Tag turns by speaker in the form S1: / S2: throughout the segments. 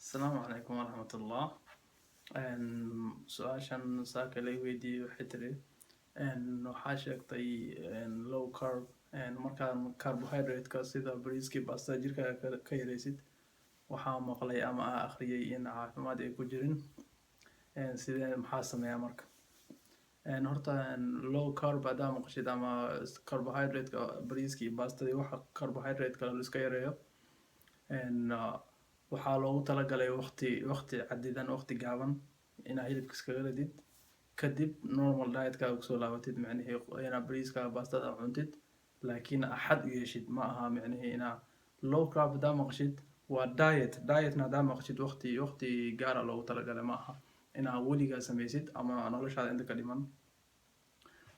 S1: السلام عليكم ورحمة الله. su-aashan saaka la weydiiyey waxay tiri waxaa sheegtay low carb markaan carbohydrate-ka sida bariiskii baastada jirkaaga ka yareysid. waxaa maqlay ama akhriyay in caafimaad ay ku jirin. sidee maxaa sameeyaa marka? horta low carb haddaa maqashid ama carbohydrate-ka bariiskii baastadii waxa carbohydrate-ka la iska yareeyo. waxaa loogu talagalay waqti cadidan, waqti gaaban inaa hilibka iskaga ridid, kadib normal diet-kaaga kusoo laabatid. micnihii inaa bariiska baastada cuntid laakiin axad u yeeshid, ma aha micnihii inaa low carb haddaa maqashid waa dietna haddaa maqashid waqti gaara loogu talagalay, ma aha inaa weligaa sameysid ama noloshaada inta ka dhiman.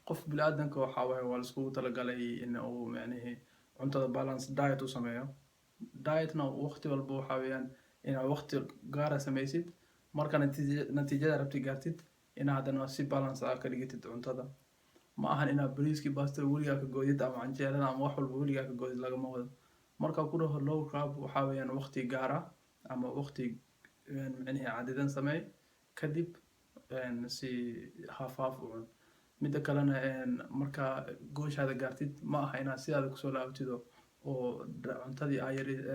S1: qof biniaadanka waxaa waaye waa laiskugu talagalay in uu micnihii cuntada balance diet u sameeyo. dietna waqti walba waxaa weeyaan inaa waqti gaara sameysid, marka natiijada rabti gaartid inaa haddana si balance ah ka dhigitid cuntada. ma ahan inaa bariiskii baastada weligaa ka goodid ama canjeerada ama wax walba weligaa ka goodid, lagama wado. marka ku dhaho low carb waxaa weeyaan waqti gaara ama waqti micnihii cadidan sameey, kadib si half u cun. midda kalena markaa gooshaada gaartid ma aha inaa sidaada kusoo laabatid oo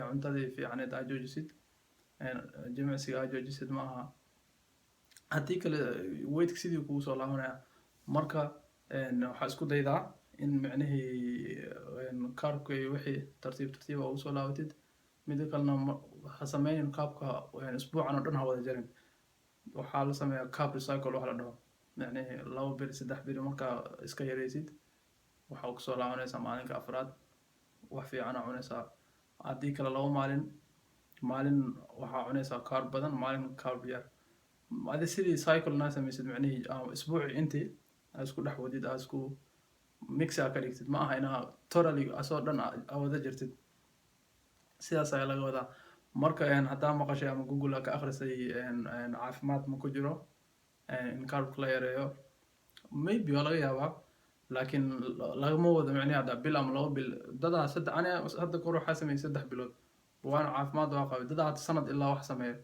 S1: cuntadii fiicneed aa joojisid, jimicsiga aa joojisid, ma aha. haddii kale weydka sidii kugu soo laabanaya. marka waxaa isku daydaa in micnihii carbka iyo wixii tartiib ugu soo laabatid. midda kalena ha sameynin carbka isbuucan oo dhan ha wada jarin. waxaa la sameeyaa carb recycle wax la dhaho, micnihii 2 beri 3 beri markaa iska yareysid waxaa kusoo laabanaysaa maalinka afraad wax fiican aa cunaysaa. haddii kale 2 maalin waxaa cunaysaa carb badan, maalin carb yar. adi sidii cycle naa sameysid, micnihii isbuuci intii aa isku dhex wadid, aa isku mix aa ka dhigtid, ma aha inaa totally asoo dhan aa wada jirtid. sidaas ayaa laga wadaa. marka haddaa maqashay ama google aa ka akhrisay caafimaad ma ku jiro in carbka la yareeyo, maybe waa laga yaabaa, laakiin lagama wado micnihi hadda bil ama 2 bil. dadaa hadda kor waxaa sameeyay 3 bilood waana caafimaad waa qabay. dadaa hadda sanad ilaa wax sameeyo.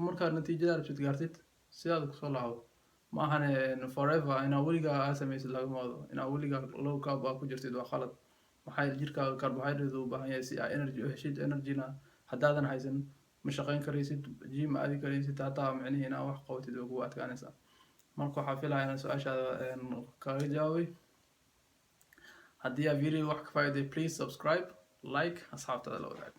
S1: markaa natiijada rabtid gaartid sidaada kusoo laabo, ma ahan forever inaa weligaa aa sameysid, lagama wado. inaa weligaa low carb aa ku jirtid waa khalad. maxaa yeele jirkaaga carbohydrate u baahan yahay si aa energy u heshid. energyna haddaadan haysan ma shaqeyn karaysid, gym ma aadi karaysid, hataa micnihii inaa wax qabatid way kugu adkaanaysaa. marka waxaa filayaa inaan su-aashaada kaga jawaabay. haddii aa video wax ka faa'iiday, please subscribe, like, asxaabtada la wadaag.